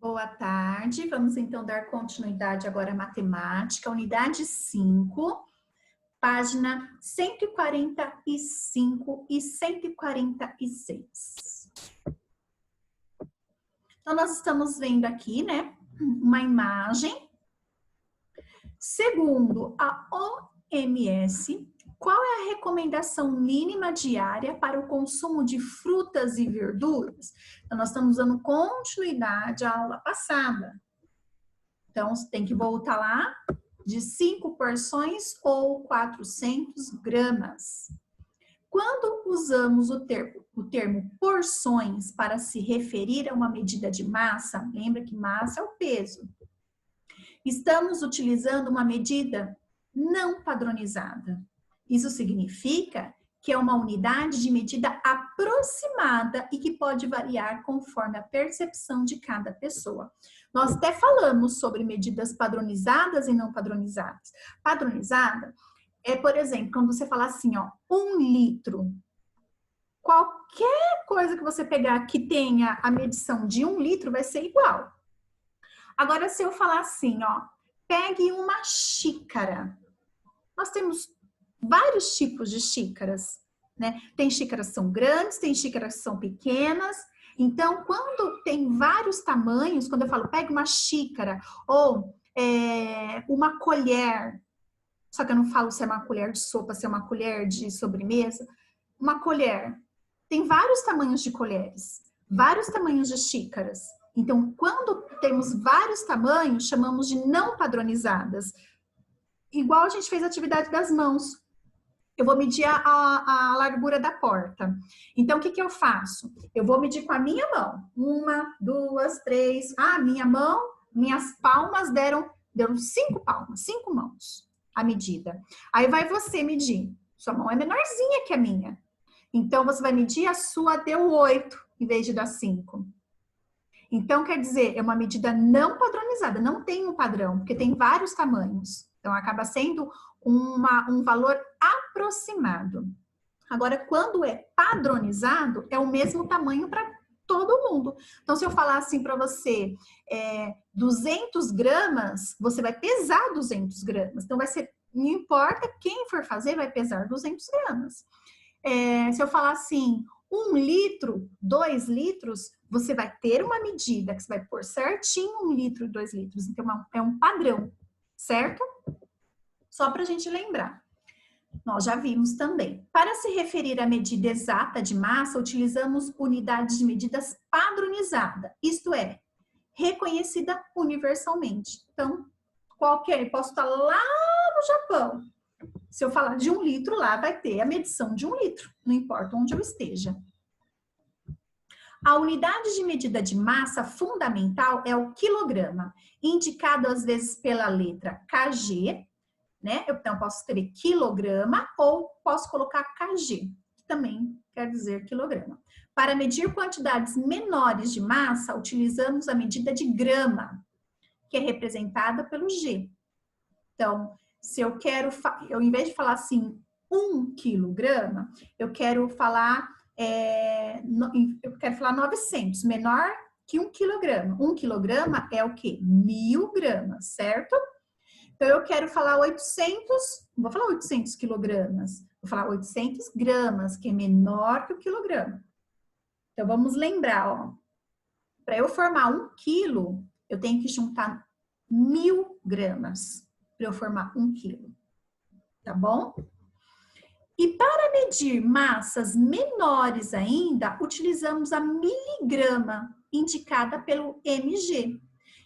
Boa tarde, vamos então dar continuidade agora à matemática, unidade 5, página 145 e 146. Então, nós estamos vendo aqui, né, uma imagem. Segundo a OMS, qual é a recomendação mínima diária para o consumo de frutas e verduras? Então, nós estamos dando continuidade à aula passada. Então, você tem que voltar lá de 5 porções ou 400 gramas. Quando usamos o termo porções para se referir a uma medida de massa, lembra que massa é o peso. Estamos utilizando uma medida não padronizada. Isso significa que é uma unidade de medida aproximada e que pode variar conforme a percepção de cada pessoa. Nós até falamos sobre medidas padronizadas e não padronizadas. Padronizada é, por exemplo, quando você fala assim, ó, 1 litro. Qualquer coisa que você pegar que tenha a medição de 1 litro vai ser igual. Agora, se eu falar assim, ó, pegue uma xícara. Nós temos vários tipos de xícaras, né? Tem xícaras que são grandes, tem xícaras que são pequenas. Então, quando tem vários tamanhos, quando eu falo pegue uma xícara ou uma colher, só que eu não falo se é uma colher de sopa, se é uma colher de sobremesa, uma colher. Tem vários tamanhos de colheres, vários tamanhos de xícaras. Então, quando temos vários tamanhos, chamamos de não padronizadas. Igual a gente fez a atividade das mãos. Eu vou medir a largura da porta. Então, o que eu faço? Eu vou medir com a minha mão. 1, 2, 3. Minha mão, minhas palmas deram 5 palmas, 5 mãos a medida. Aí vai você medir. Sua mão é menorzinha que a minha. Então, você vai medir, a sua deu 8 em vez de dar 5. Então, quer dizer, é uma medida não padronizada, não tem um padrão, porque tem vários tamanhos. Então, acaba sendo um valor aproximado. Agora, quando é padronizado, é o mesmo tamanho para todo mundo. Então, se eu falar assim para você, 200 gramas, você vai pesar 200 gramas. Então, vai ser, não importa quem for fazer, vai pesar 200 gramas. Se eu falar assim, 1 litro, 2 litros, você vai ter uma medida que você vai pôr certinho 1 litro e 2 litros. Então, é um padrão, certo? Só para a gente lembrar. Nós já vimos também. Para se referir à medida exata de massa, utilizamos unidades de medidas padronizada, isto é, reconhecida universalmente. Então, qualquer, posso estar lá no Japão. Se eu falar de 1 litro, lá vai ter a medição de 1 litro, não importa onde eu esteja. A unidade de medida de massa fundamental é o quilograma, indicado às vezes pela letra kg, né? Então, eu posso escrever quilograma ou posso colocar kg, que também quer dizer quilograma. Para medir quantidades menores de massa, utilizamos a medida de grama, que é representada pelo G. Então, se eu quero, ao invés de falar assim, 1 quilograma, eu quero falar 900, menor que 1 quilograma. 1 quilograma é o quê? 1000 gramas, certo? Então, eu quero falar 800, não vou falar 800 quilogramas, vou falar 800 gramas, que é menor que o quilograma. Então, vamos lembrar, ó. Para eu formar 1 quilo, eu tenho que juntar 1000 gramas para eu formar 1 quilo. Tá bom? E para medir massas menores ainda, utilizamos a miligrama, indicada pelo mg.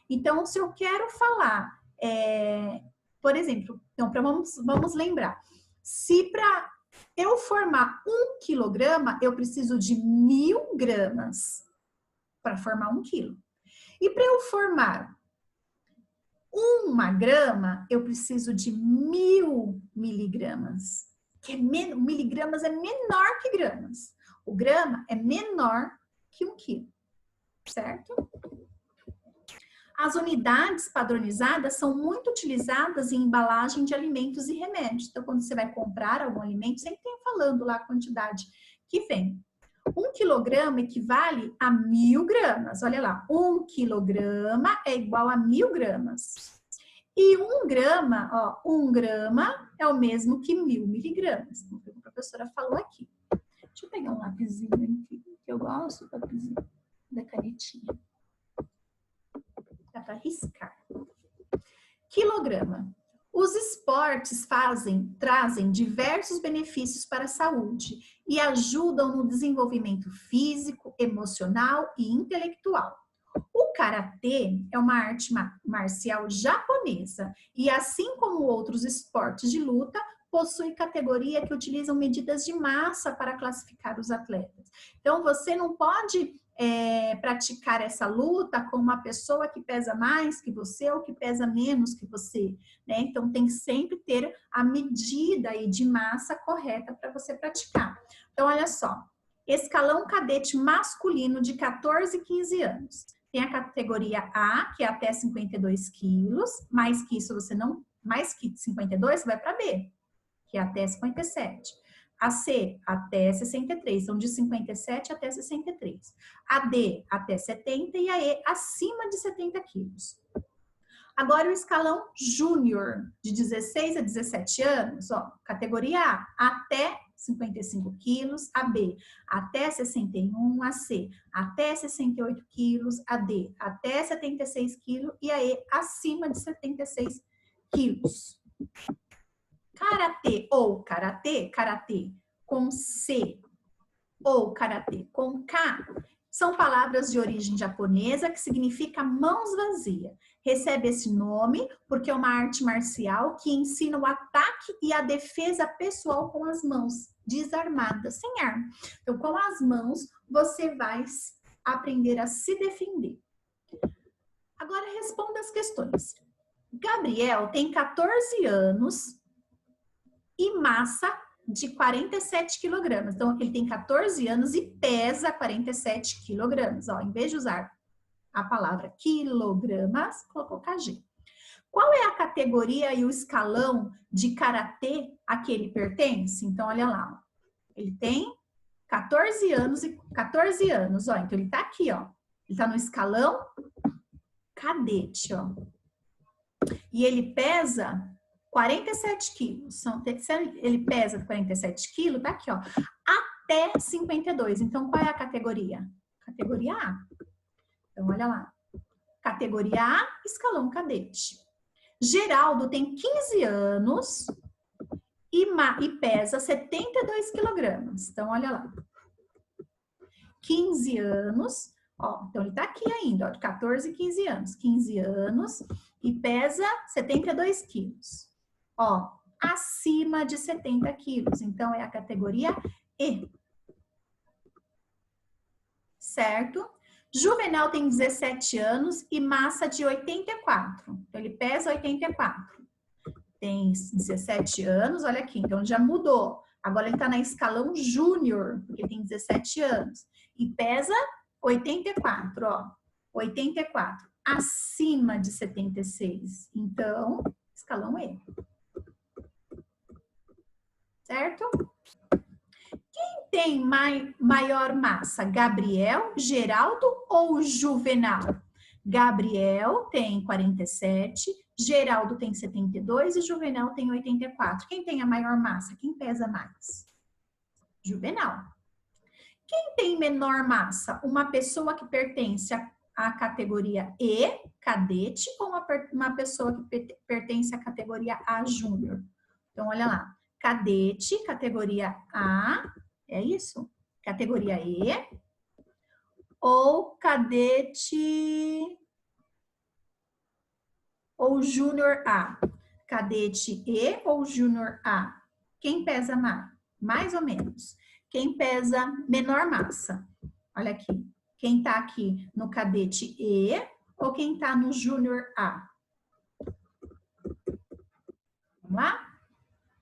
Então, se eu quero falar, por exemplo, então, vamos lembrar, se para eu formar 1 quilograma, eu preciso de 1000 gramas para formar 1 quilo. E para eu formar 1 grama, eu preciso de 1000 miligramas. Miligramas é menor que gramas. O grama é menor que 1 quilo, certo? As unidades padronizadas são muito utilizadas em embalagem de alimentos e remédios. Então, quando você vai comprar algum alimento, sempre tem falando lá a quantidade que vem. 1 quilograma equivale a 1.000 gramas. Olha lá, 1 quilograma é igual a 1.000 gramas. E 1 grama, ó, 1 grama é o mesmo que 1.000 miligramas. Então, a professora falou aqui. Deixa eu pegar um lapisinho aqui, que eu gosto do lapisinho, da canetinha. Dá para riscar. Quilograma. Os esportes trazem diversos benefícios para a saúde e ajudam no desenvolvimento físico, emocional e intelectual. O karatê é uma arte marcial japonesa e, assim como outros esportes de luta, possui categoria que utilizam medidas de massa para classificar os atletas. Então, você não pode praticar essa luta com uma pessoa que pesa mais que você ou que pesa menos que você, né? Então, tem que sempre ter a medida aí de massa correta para você praticar. Então, olha só, escalão cadete masculino de 14 e 15 anos. Tem a categoria A, que é até 52 quilos, mais que isso você não, mais que 52, você vai para B, que é até 57. A C, até 63, então de 57 até 63. A D, até 70 e a E, acima de 70 quilos. Agora o escalão júnior, de 16 a 17 anos, ó, categoria A, até 55 quilos, a B, até 61, a C, até 68 quilos, a D, até 76 quilos e a E, acima de 76 quilos. Karatê ou karatê com C ou karatê com K são palavras de origem japonesa que significa mãos vazias. Recebe esse nome porque é uma arte marcial que ensina o ataque e a defesa pessoal com as mãos, desarmada, sem arma. Então, com as mãos, você vai aprender a se defender. Agora, responda as questões. Gabriel tem 14 anos e massa de 47 quilogramas. Então, ele tem 14 anos e pesa 47 quilogramas. Ó, em vez de usar a palavra quilogramas, colocou KG. Qual é a categoria e o escalão de karatê a que ele pertence? Então, olha lá. Ó. Ele tem 14 anos e 14 anos, ó. Então, ele tá aqui, ó. Ele tá no escalão cadete, ó. E ele pesa 47 quilos. Se ele pesa 47 quilos, tá aqui, ó. Até 52. Então, qual é a categoria? Categoria A. Então, olha lá. Categoria A, escalão cadete. Geraldo tem 15 anos e pesa 72 quilogramas. Então, olha lá. 15 anos, ó. Então, ele tá aqui ainda, ó, de 14 e 15 anos. 15 anos e pesa 72 quilos. Ó, acima de 70 quilos. Então, é a categoria E. Certo? Juvenal tem 17 anos e massa de 84. Então, ele pesa 84. Tem 17 anos, olha aqui. Então, já mudou. Agora, ele tá na escalão júnior, porque ele tem 17 anos. E pesa 84, ó. 84. Acima de 76. Então, escalão E. Certo? Quem tem maior massa? Gabriel, Geraldo ou Juvenal? Gabriel tem 47, Geraldo tem 72 e Juvenal tem 84. Quem tem a maior massa? Quem pesa mais? Juvenal. Quem tem menor massa? Uma pessoa que pertence à categoria E, cadete, ou uma pessoa que pertence à categoria A, júnior? Então, olha lá. Cadete, categoria A, é isso? Categoria E. Ou cadete ou júnior A? Cadete E ou júnior A? Quem pesa mais? Mais ou menos. Quem pesa menor massa? Olha aqui. Quem tá aqui no cadete E ou quem tá no júnior A? Vamos lá?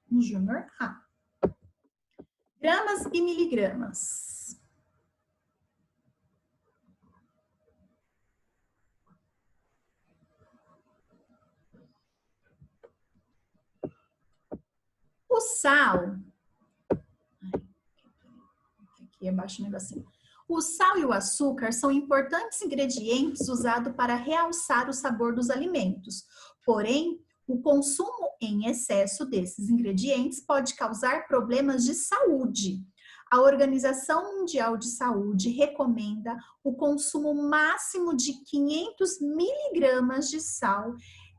No júnior A. Gramas e miligramas. O sal aqui abaixo o negocinho. O sal e o açúcar são importantes ingredientes usados para realçar o sabor dos alimentos. Porém, o consumo em excesso desses ingredientes pode causar problemas de saúde. A Organização Mundial de Saúde recomenda o consumo máximo de 500 miligramas de sal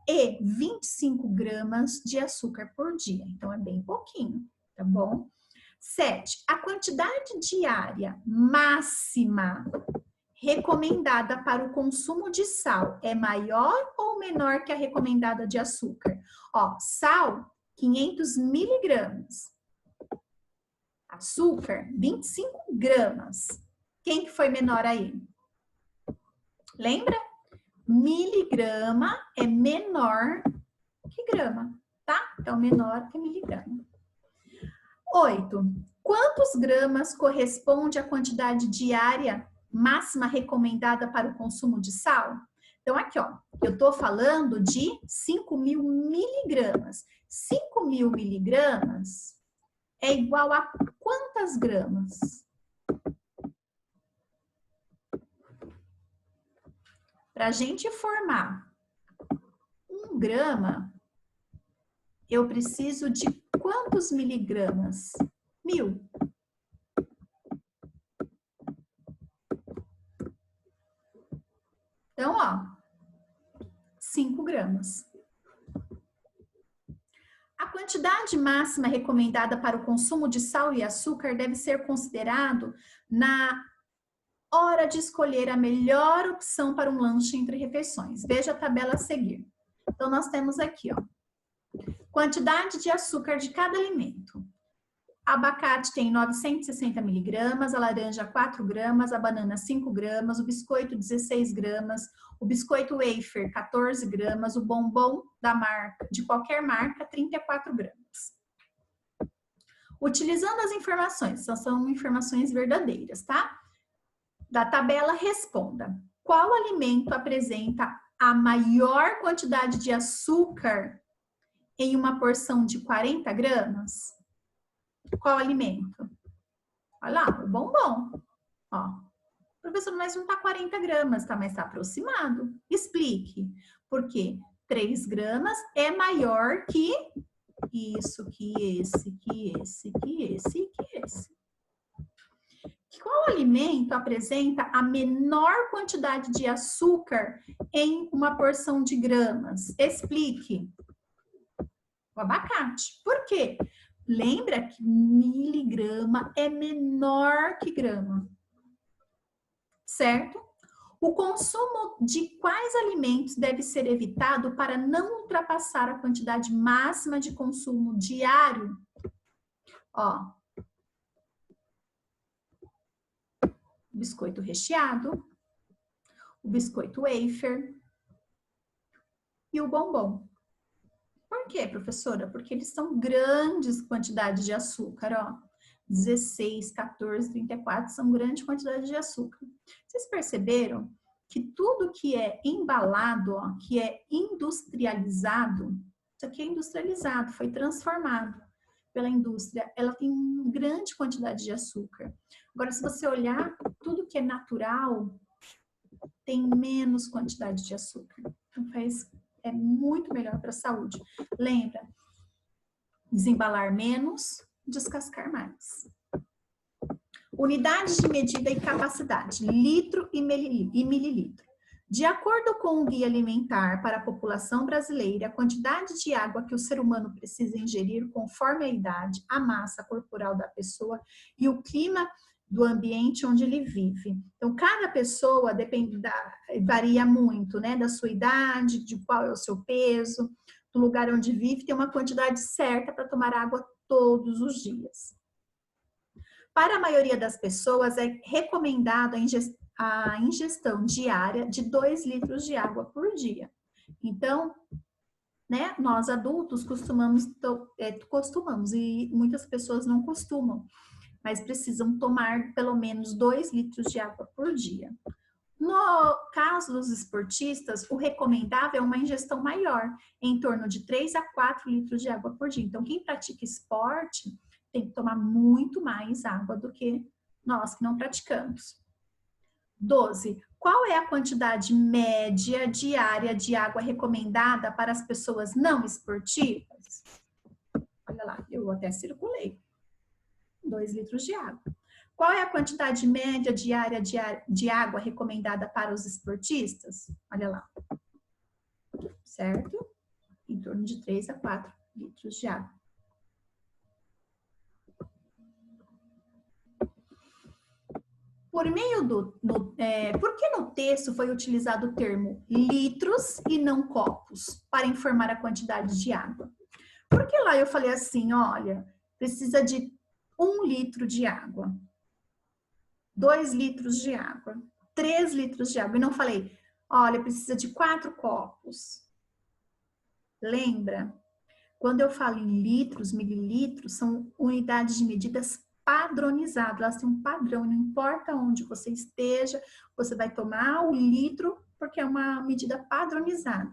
e 25 gramas de açúcar por dia. Então, é bem pouquinho, tá bom? 7. A quantidade diária máxima recomendada para o consumo de sal é maior ou menor que a recomendada de açúcar? Ó, sal, 500 miligramas. Açúcar, 25 gramas. Quem que foi menor aí? Lembra? Miligrama é menor que grama, tá? Então, menor que miligrama. 8. Quantos gramas corresponde à quantidade diária máxima recomendada para o consumo de sal? Então, aqui, ó, eu tô falando de 5.000 miligramas. 5.000 miligramas é igual a quantas gramas? Para a gente formar 1 grama, eu preciso de quantos miligramas? 1.000. Então, ó, 5 gramas. A quantidade máxima recomendada para o consumo de sal e açúcar deve ser considerado na hora de escolher a melhor opção para um lanche entre refeições. Veja a tabela a seguir. Então, nós temos aqui, ó, quantidade de açúcar de cada alimento. Abacate tem 960 miligramas, a laranja 4 gramas, a banana 5 gramas, o biscoito 16 gramas, o biscoito wafer 14 gramas, o bombom da marca, de qualquer marca, 34 gramas. Utilizando as informações, são informações verdadeiras, tá? Da tabela, responda. Qual alimento apresenta a maior quantidade de açúcar em uma porção de 40 gramas? Qual alimento? Olha lá, o bombom. Ó, professor, mas não tá 40 gramas, tá? Mas tá aproximado. Explique. Por quê? 3 gramas é maior que isso, que esse, que esse, que esse e que esse. Qual alimento apresenta a menor quantidade de açúcar em uma porção de gramas? Explique. O abacate. Por quê? Lembra que miligrama é menor que grama, certo? O consumo de quais alimentos deve ser evitado para não ultrapassar a quantidade máxima de consumo diário? Ó, o biscoito recheado, o biscoito wafer e o bombom. Por quê, professora? Porque eles são grandes quantidades de açúcar, ó. 16, 14, 34 são grande quantidade de açúcar. Vocês perceberam que tudo que é embalado, ó, que é industrializado, isso aqui é industrializado, foi transformado pela indústria, ela tem uma grande quantidade de açúcar. Agora, se você olhar, tudo que é natural tem menos quantidade de açúcar. Então, é muito melhor para a saúde. Lembra, desembalar menos, descascar mais. Unidades de medida e capacidade, litro e mililitro. De acordo com o Guia Alimentar para a População Brasileira, a quantidade de água que o ser humano precisa ingerir conforme a idade, a massa corporal da pessoa e o clima do ambiente onde ele vive. Então, cada pessoa varia muito, né? Da sua idade, de qual é o seu peso, do lugar onde vive, tem uma quantidade certa para tomar água todos os dias. Para a maioria das pessoas, é recomendado a ingestão diária de 2 litros de água por dia. Então, né, nós adultos costumamos e muitas pessoas não costumam, mas precisam tomar pelo menos 2 litros de água por dia. No caso dos esportistas, o recomendável é uma ingestão maior, em torno de 3 a 4 litros de água por dia. Então, quem pratica esporte tem que tomar muito mais água do que Nós que não praticamos. 12. Qual é a quantidade média diária de água recomendada para as pessoas não esportivas? Olha lá, eu até circulei. 2 litros de água. Qual é a quantidade média diária de água recomendada para os esportistas? Olha lá. Certo? Em torno de 3 a 4 litros de água. Por meio por que no texto foi utilizado o termo litros e não copos para informar a quantidade de água? Porque lá eu falei assim, olha, precisa de 1 litro de água, 2 litros de água, 3 litros de água. E não falei, olha, precisa de 4 copos. Lembra? Quando eu falo em litros, mililitros, são unidades de medidas padronizadas. Elas têm um padrão, não importa onde você esteja, você vai tomar o litro, porque é uma medida padronizada.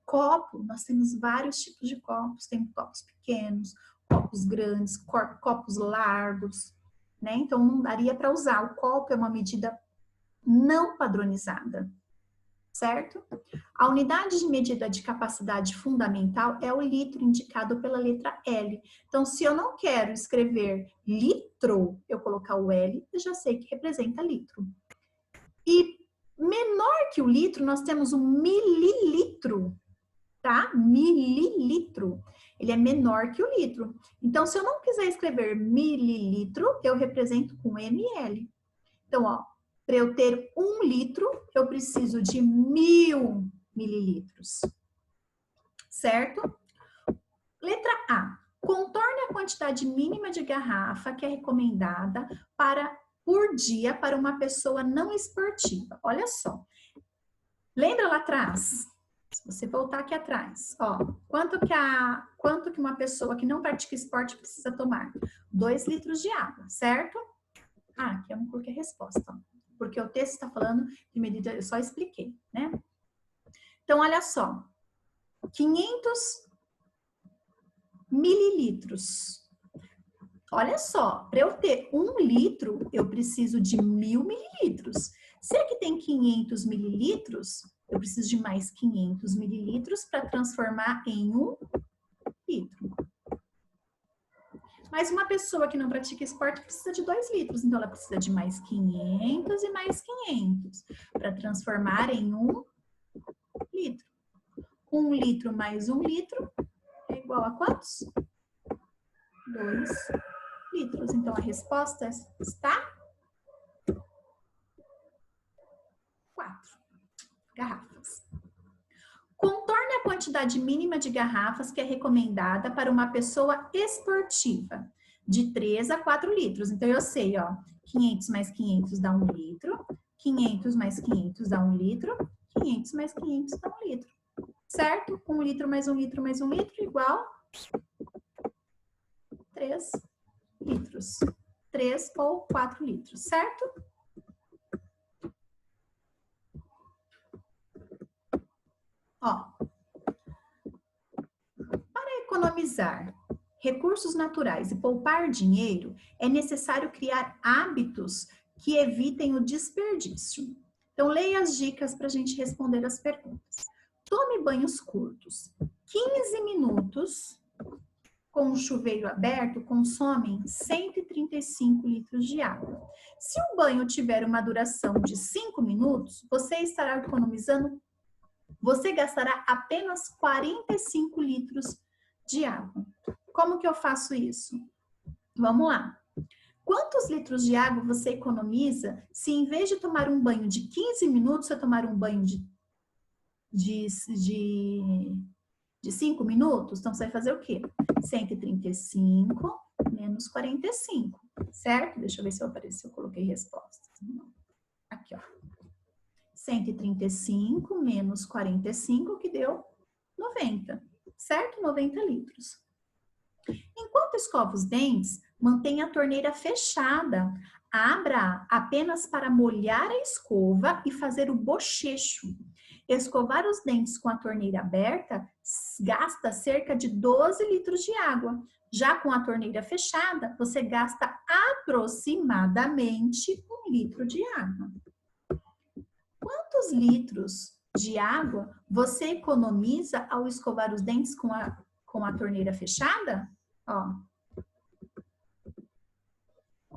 Copo, nós temos vários tipos de copos. Tem copos pequenos, copos grandes, copos largos, né? Então, não daria para usar. O copo é uma medida não padronizada, certo? A unidade de medida de capacidade fundamental é o litro, indicado pela letra L. Então, se eu não quero escrever litro, eu colocar o L, eu já sei que representa litro. E menor que o litro, nós temos o mililitro, tá? Mililitro. Ele é menor que o litro. Então, se eu não quiser escrever mililitro, eu represento com ml. Então, ó, para eu ter 1 litro, eu preciso de 1000 mililitros. Certo? Letra A. Contorne a quantidade mínima de garrafa que é recomendada por dia para uma pessoa não esportiva. Olha só. Lembra lá atrás? Se você voltar aqui atrás, ó, quanto que uma pessoa que não pratica esporte precisa tomar? 2 litros de água, certo? Ah, aqui eu não coloquei a resposta, ó, porque o texto está falando de medida, eu só expliquei, né? Então, olha só, 500 mililitros. Olha só, para eu ter 1 litro, eu preciso de 1000 mililitros. Se aqui tem 500 mililitros, eu preciso de mais 500 mililitros para transformar em 1 litro. Mas uma pessoa que não pratica esporte precisa de 2 litros, então ela precisa de mais 500 e mais 500 para transformar em 1 litro. 1 litro mais 1 litro é igual a quantos? 2 litros. Então a resposta está 4 garrafas. Contorne a quantidade mínima de garrafas que é recomendada para uma pessoa esportiva, de 3 a 4 litros. Então, eu sei, ó, 500 mais 500 dá 1 litro, 500 mais 500 dá 1 litro, 500 mais 500 dá 1 litro. Certo? 1 litro mais 1 litro mais 1 litro igual 3 litros. 3 ou 4 litros, certo? Ó, para economizar recursos naturais e poupar dinheiro, é necessário criar hábitos que evitem o desperdício. Então, leia as dicas para a gente responder as perguntas. Tome banhos curtos. 15 minutos com o chuveiro aberto consomem 135 litros de água. Se o banho tiver uma duração de 5 minutos, você gastará apenas 45 litros de água. Como que eu faço isso? Vamos lá. Quantos litros de água você economiza se em vez de tomar um banho de 15 minutos, você tomar um banho de 5 minutos? Então, você vai fazer o quê? 135 menos 45, certo? Deixa eu ver se eu apareci, eu coloquei respostas. Aqui, ó. 135 menos 45, que deu 90, certo? 90 litros. Enquanto escova os dentes, mantenha a torneira fechada. Abra apenas para molhar a escova e fazer o bochecho. Escovar os dentes com a torneira aberta gasta cerca de 12 litros de água. Já com a torneira fechada, você gasta aproximadamente 1 litro de água. Quantos litros de água você economiza ao escovar os dentes com a torneira fechada? Ó,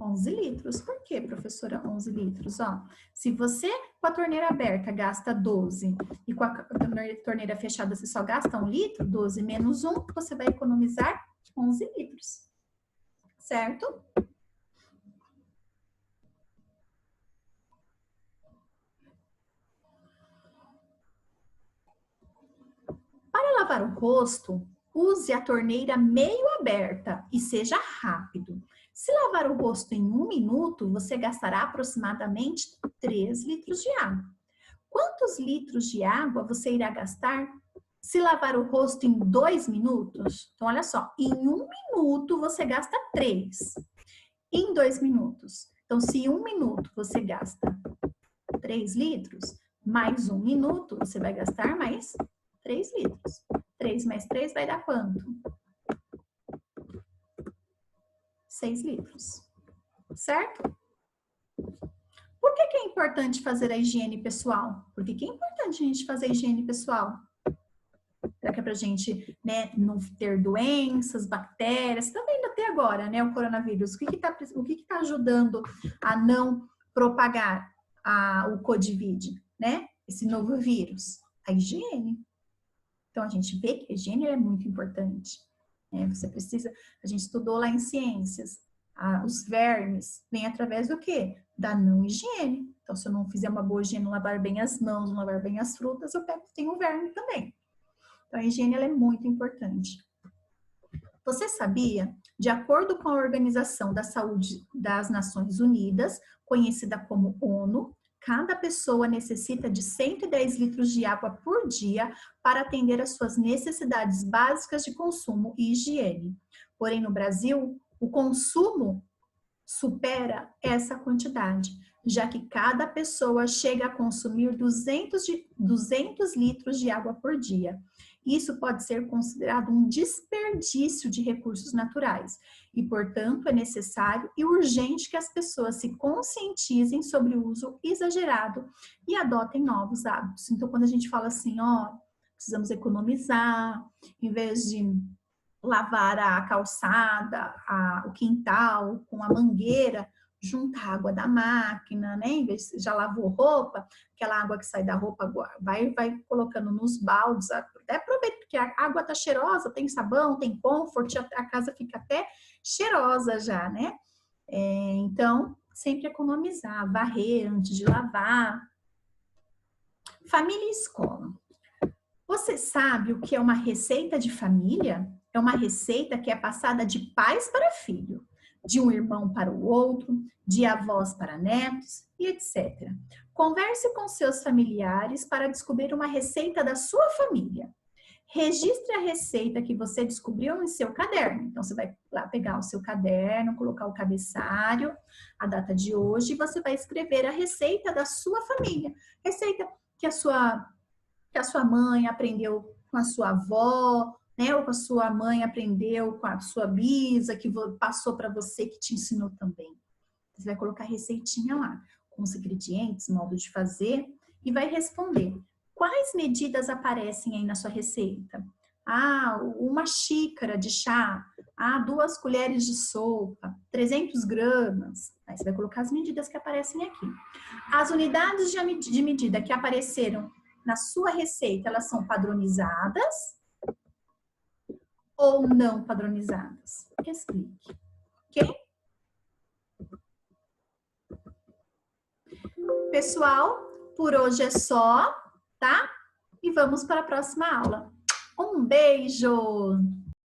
11 litros. Por que, professora, 11 litros? Ó, se você com a torneira aberta gasta 12 e com a torneira fechada você só gasta 1 litro, 12 menos 1, você vai economizar 11 litros. Certo? Para lavar o rosto, use a torneira meio aberta e seja rápido. Se lavar o rosto em 1 minuto, você gastará aproximadamente 3 litros de água. Quantos litros de água você irá gastar se lavar o rosto em 2 minutos? Então, olha só, em 1 minuto você gasta 3. Em 2 minutos. Então, se em 1 minuto você gasta 3 litros, mais 1 minuto você vai gastar mais 3 litros. 3 mais 3 vai dar quanto? 6 litros. Certo? Por que é importante fazer a higiene pessoal? Por que é importante a gente fazer a higiene pessoal? Será que é pra gente, né, não ter doenças, bactérias? Você tá vendo até agora, né, o coronavírus. O que tá ajudando a não propagar o Covid, né? Esse novo vírus? A higiene. Então, a gente vê que a higiene é muito importante. Né? A gente estudou lá em ciências, os vermes vêm através do quê? Da não higiene. Então, se eu não fizer uma boa higiene, não lavar bem as mãos, não lavar bem as frutas, tenho verme também. Então, a higiene ela é muito importante. Você sabia, de acordo com a Organização da Saúde das Nações Unidas, conhecida como ONU, cada pessoa necessita de 110 litros de água por dia para atender às suas necessidades básicas de consumo e higiene. Porém, no Brasil, o consumo supera essa quantidade, já que cada pessoa chega a consumir 200 litros de água por dia. Isso pode ser considerado um desperdício de recursos naturais e, portanto, é necessário e urgente que as pessoas se conscientizem sobre o uso exagerado e adotem novos hábitos. Então, quando a gente fala assim, ó, precisamos economizar, em vez de lavar a calçada, o quintal com a mangueira, junta a água da máquina, né? Em vez de já lavou roupa, aquela água que sai da roupa vai colocando nos baldes, até aproveita, porque a água tá cheirosa, tem sabão, tem comfort, a casa fica até cheirosa já, né? Então, sempre economizar, varrer antes de lavar. Família e escola. Você sabe o que é uma receita de família? É uma receita que é passada de pais para filho, de um irmão para o outro, de avós para netos e etc. Converse com seus familiares para descobrir uma receita da sua família. Registre a receita que você descobriu em seu caderno. Então, você vai lá pegar o seu caderno, colocar o cabeçário, a data de hoje, e você vai escrever a receita da sua família. Receita que a sua mãe aprendeu com a sua avó, né? Ou com a sua mãe aprendeu com a sua bisa, que passou para você, que te ensinou também. Você vai colocar a receitinha lá, com os ingredientes, modo de fazer, e vai responder. Quais medidas aparecem aí na sua receita? Uma xícara de chá. 2 colheres de sopa. 300 gramas. Aí você vai colocar as medidas que aparecem aqui. As unidades de medida que apareceram na sua receita, elas são padronizadas ou não padronizadas? Explique. Ok? Pessoal, por hoje é só, tá? E vamos para a próxima aula. Um beijo!